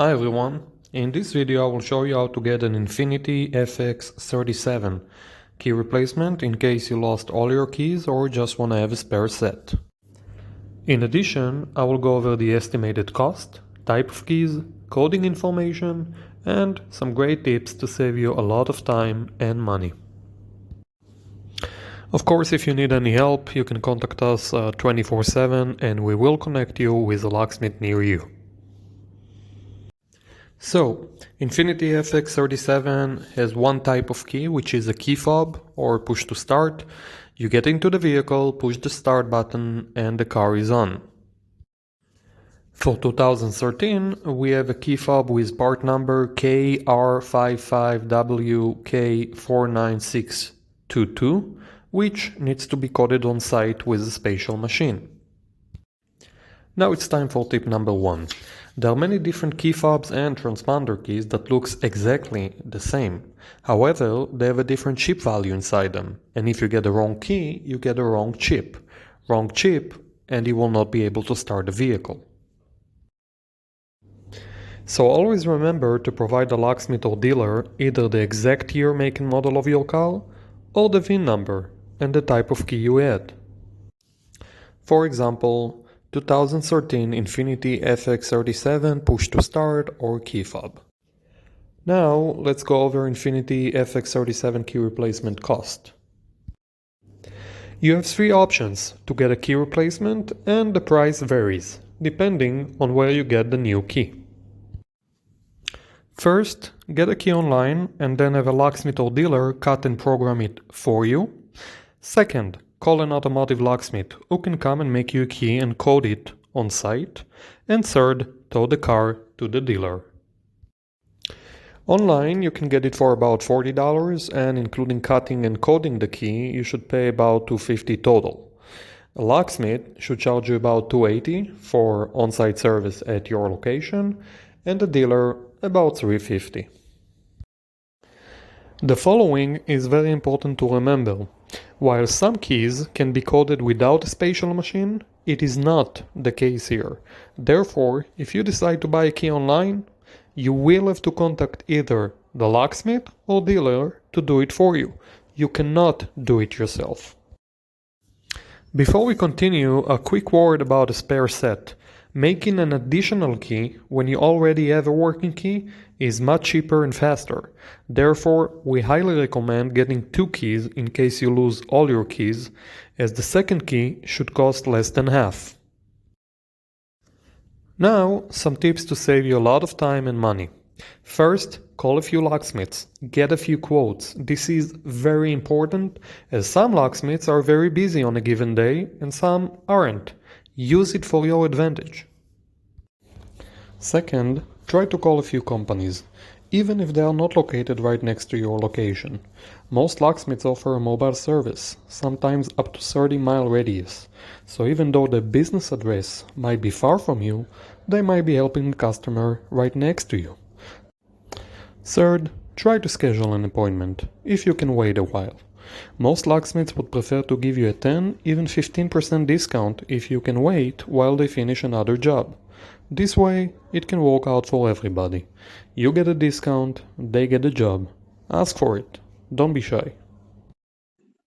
Hi everyone, in this video I will show you how to get an Infiniti FX37 key replacement in case you lost all your keys or just want to have a spare set. In addition, I will go over the estimated cost, type of keys, coding information, and some great tips to save you a lot of time and money. Of course, if you need any help, you can contact us 24/7 and we will connect you with a locksmith near you. So, Infiniti FX37 has one type of key, which is a key fob or push to start. You get into the vehicle, push the start button, and the car is on. For 2013, we have a key fob with part number KR55WK49622, which needs to be coded on site with a special machine. Now it's time for tip number 1. There are many different key fobs and transponder keys that looks exactly the same. However, they have a different chip value inside them, and if you get the wrong key, you get the wrong chip. Wrong chip, and you will not be able to start the vehicle. So always remember to provide the locksmith or dealer either the exact year, make and model of your car, or the VIN number and the type of key you had. For example, 2013 Infiniti FX37 push to start or key fob. Now let's go over Infiniti FX37 key replacement cost. You have 3 options to get a key replacement and the price varies depending on where you get the new key. First, get a key online and then have a locksmith or dealer cut and program it for you. Second, call an automotive locksmith who can come and make you a key and code it on site. And third, tow the car to the dealer. Online you can get it for about $40 and including cutting and coding the key you should pay about $250 total. A locksmith should charge you about $280 for on-site service at your location and the dealer about $350. The following is very important to remember. While some keys can be coded without a special machine, it is not the case here. Therefore, if you decide to buy a key online, you will have to contact either the locksmith or dealer to do it for you. You cannot do it yourself. Before we continue, a quick word about a spare set. Making an additional key when you already have a working key is much cheaper and faster. Therefore, we highly recommend getting 2 keys in case you lose all your keys, as the second key should cost less than half. Now, some tips to save you a lot of time and money. First, call a few locksmiths. Get a few quotes. This is very important, as some locksmiths are very busy on a given day and some aren't. Use it for your advantage. Second, try to call a few companies, even if they are not located right next to your location. Most locksmiths offer a mobile service, sometimes up to 30-mile radius, so even though the business address might be far from you, they might be helping the customer right next to you. Third, try to schedule an appointment, if you can wait a while. Most locksmiths would prefer to give you a 10, even 15% discount if you can wait while they finish another job. This way, it can work out for everybody. You get a discount, they get a job. Ask for it. Don't be shy.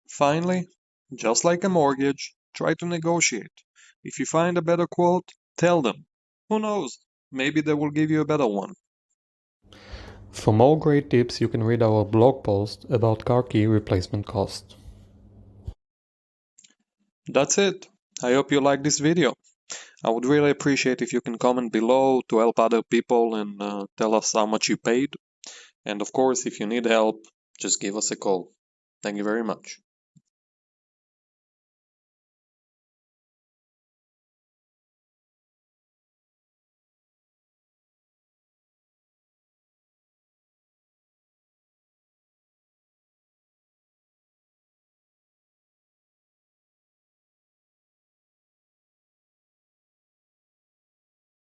Finally, just like a mortgage, try to negotiate. If you find a better quote, tell them. Who knows? Maybe they will give you a better one. For more great tips, you can read our blog post about car key replacement cost. That's it. I hope you liked this video. I would really appreciate if you can comment below to help other people and tell us how much you paid. And of course, if you need help, just give us a call. Thank you very much.